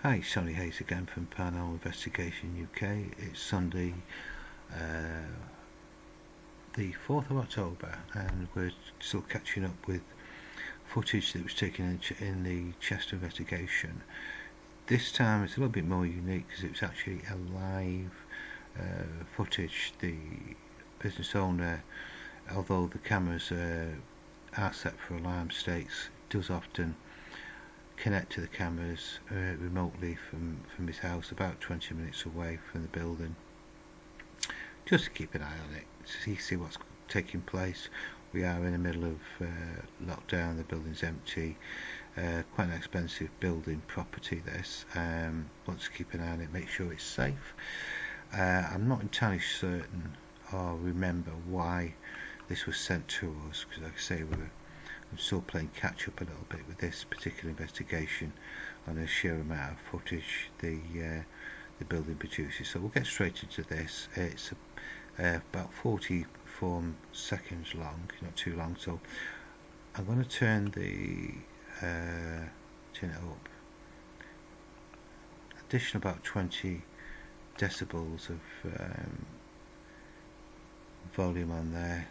Hi, Sonny Hayes again from Paranormal Investigation UK. It's Sunday, the 4th of October, and we're still catching up with footage that was taken in the Chester investigation. This time it's a little bit more unique because it was actually a live footage. The business owner, although the cameras are set for alarm states, does often connect to the cameras remotely from his house about 20 minutes away from the building, just to keep an eye on it, see what's taking place. We are in the middle of lockdown, the building's empty, quite an expensive building property this. Want to keep an eye on it, make sure it's safe. I'm not entirely certain or remember why this was sent to us, because like I say, I'm still playing catch up a little bit with this particular investigation on the sheer amount of footage the building produces. So we'll get straight into this. It's about 44 seconds long, not too long. So I'm going to turn it up. Addition about 20 decibels of volume on there.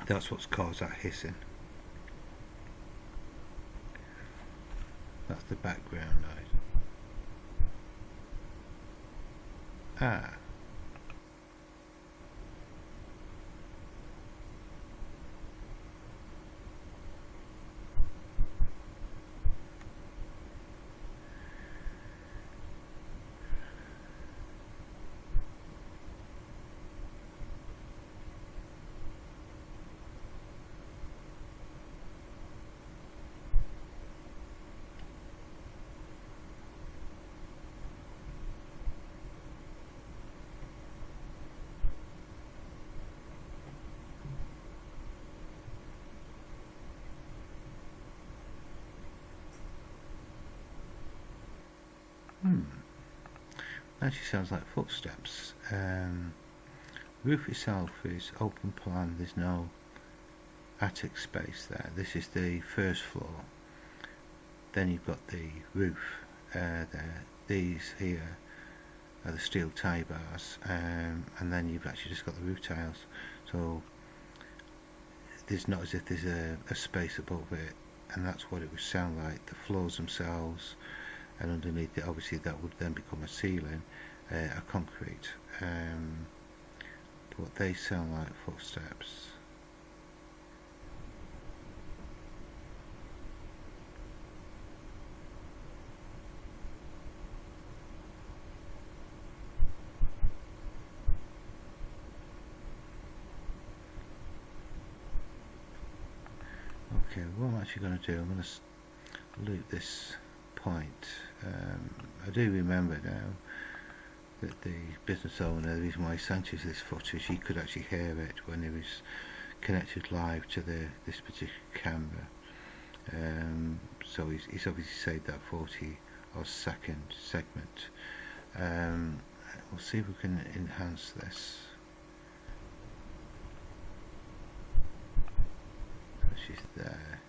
That's what's caused that hissing. That's the background noise. Ah. Actually sounds like footsteps. The roof itself is open plan, there's no attic space there. This is the first floor. Then you've got the roof there. These here are the steel tie bars, and then you've actually just got the roof tiles. So there's not as if there's a space above it, and that's what it would sound like. The floors themselves, and underneath it, obviously that would then become a ceiling, are concrete, but they sound like footsteps. Okay, what I'm actually going to do, I'm going to loop this point. I do remember now that the business owner, the reason why he sent us this footage, he could actually hear it when he was connected live to this particular camera. So he's obviously saved that 40 or second segment. We'll see if we can enhance this. So she's there.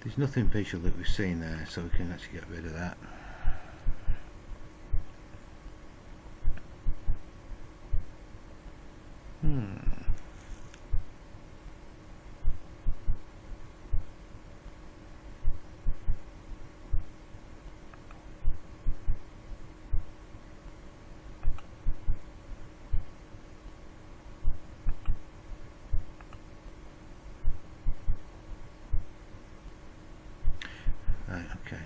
There's nothing visual that we've seen there, so we can actually get rid of that. Right, okay.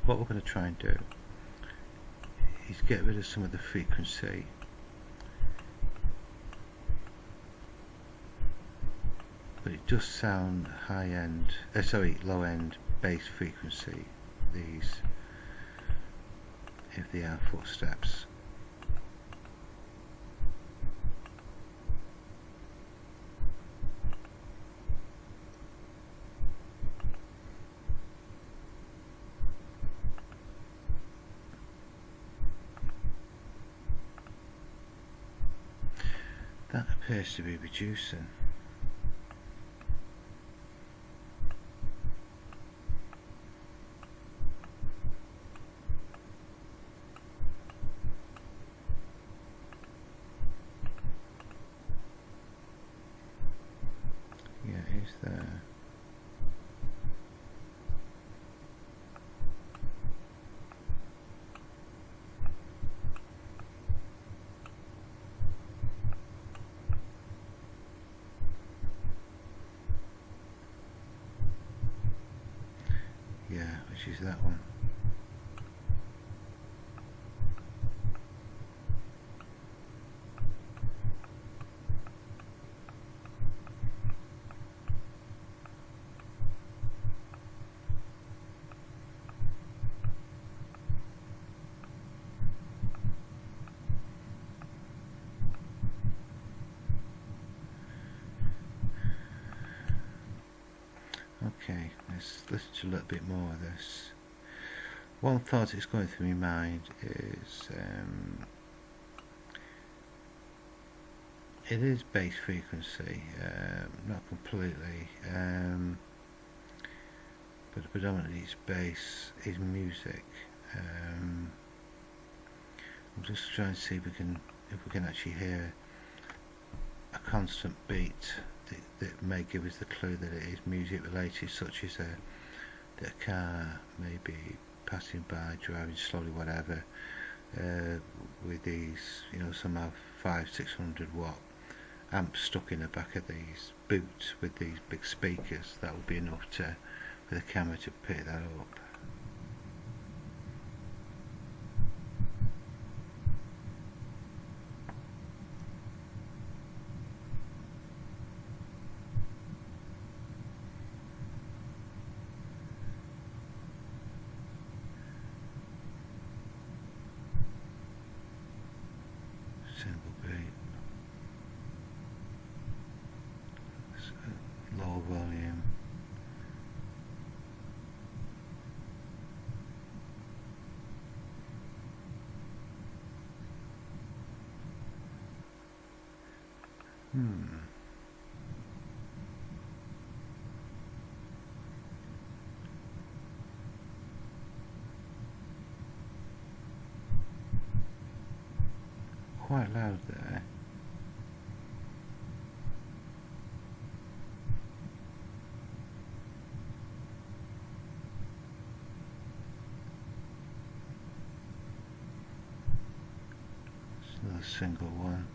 What we're going to try and do is get rid of some of the frequency. But it does sound low end bass frequency, these, if they are footsteps. That appears to be reducing. Yeah, it is there. Yeah, which is that one. Okay, let's listen to a little bit more of this. One thought that's going through my mind is it is bass frequency, not completely, but predominantly it's bass, is music. I'm just trying to see if we can actually hear a constant beat that may give us the clue that it is music related, such as that a car may be passing by, driving slowly, whatever, with these, some have 500-600 watt amps stuck in the back of these boots with these big speakers. That would be enough for the camera to pick that up. Single beat. Low volume. Quite loud there. It's another single one.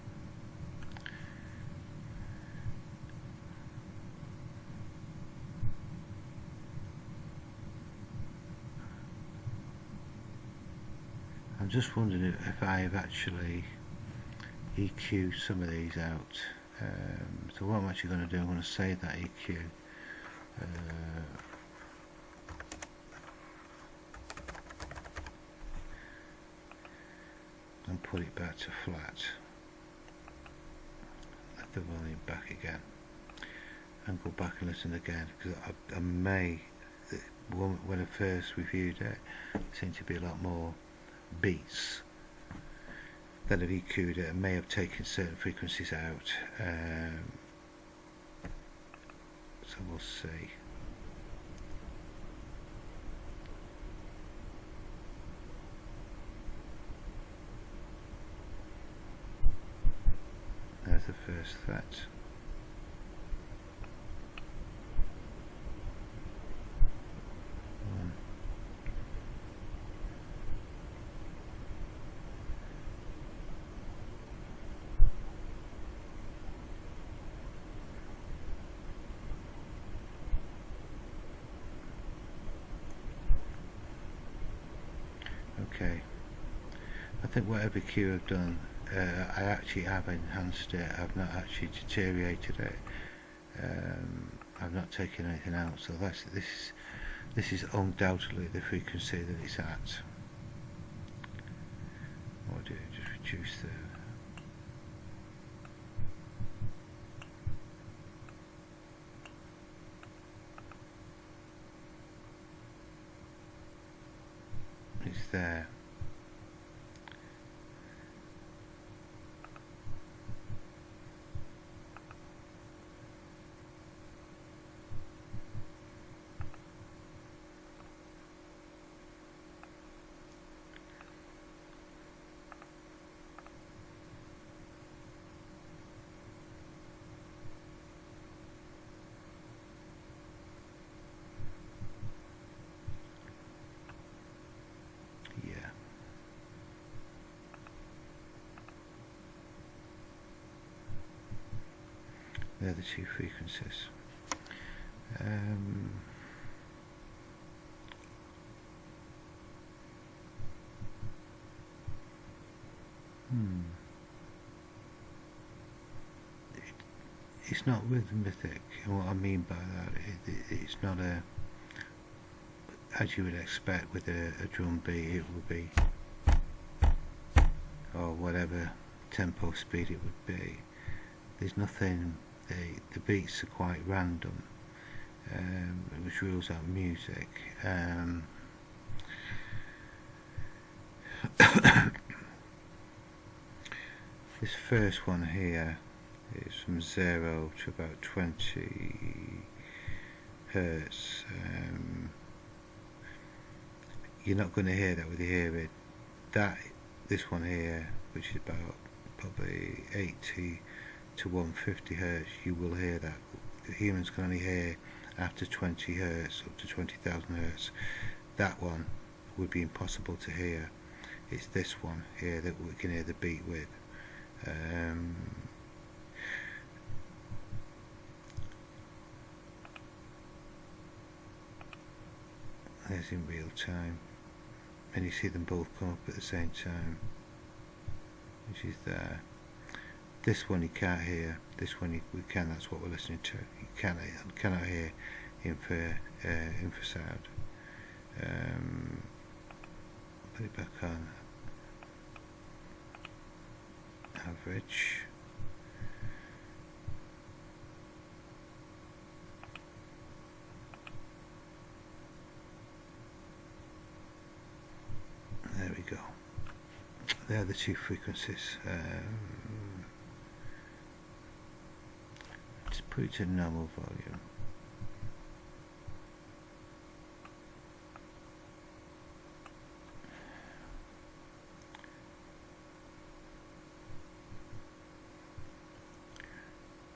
I'm just wondering if I've actually EQ some of these out. So what I'm actually going to do, I'm going to save that EQ and put it back to flat. Let the volume back again and go back and listen again, because I may, when I first reviewed it, seemed to be a lot more beats. Then I've EQ'd it and may have taken certain frequencies out, so we'll see. There's the first fret. Okay, I think whatever cue I've done, I actually have enhanced it. I've not actually deteriorated it. I've not taken anything out, so this is undoubtedly the frequency that it's at. What do I just reduce the it's there. They're the two frequencies. It's not rhythmic, and what I mean by that, it's not a, as you would expect with a drum beat, it would be, or whatever tempo speed it would be. There's nothing, the beats are quite random, which rules out music. This first one here is from 0 to about 20 hertz. You're not going to hear that with your hearing. This one here, which is about probably 80 to 150 hertz, you will hear that. The humans can only hear after 20 hertz, up to 20,000 hertz. That one would be impossible to hear. It's this one here that we can hear the beat with. There's in real time, and you see them both come up at the same time, which is there. This one you can't hear. This one we can. That's what we're listening to. You cannot hear infrasound. Put it back on. Average. There we go. There are the two frequencies. Just put it to normal volume.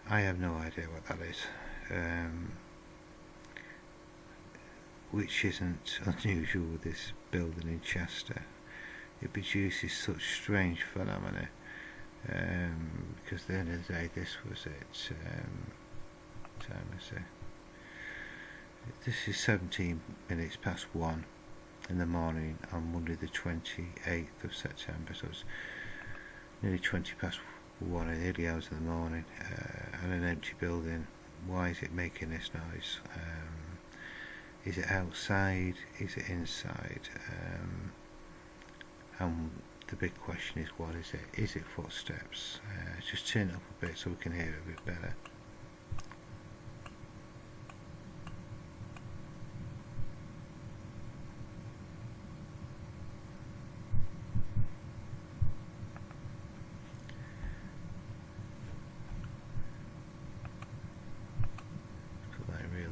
I have no idea what that is, which isn't unusual with this building in Chester. It produces such strange phenomena, because at the end of the day this was it. Time is it? This is 17 minutes past 1 in the morning on Monday the 28th of September, so it's nearly 20 past 1 in the early hours of the morning, and an empty building. Why is it making this noise? Is it outside? Is it inside? And the big question is, what is it? Is it footsteps? Just turn it up a bit so we can hear it a bit better.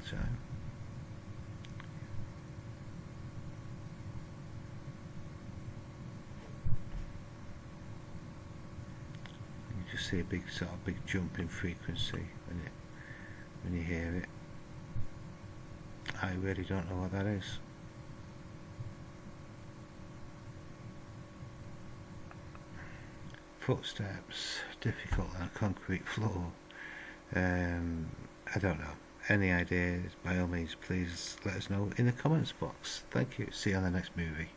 Time. You just see a big jump in frequency when you hear it. I really don't know what that is. Footsteps, difficult on a concrete floor. I don't know. Any ideas, by all means, please let us know in the comments box. Thank you. See you on the next movie.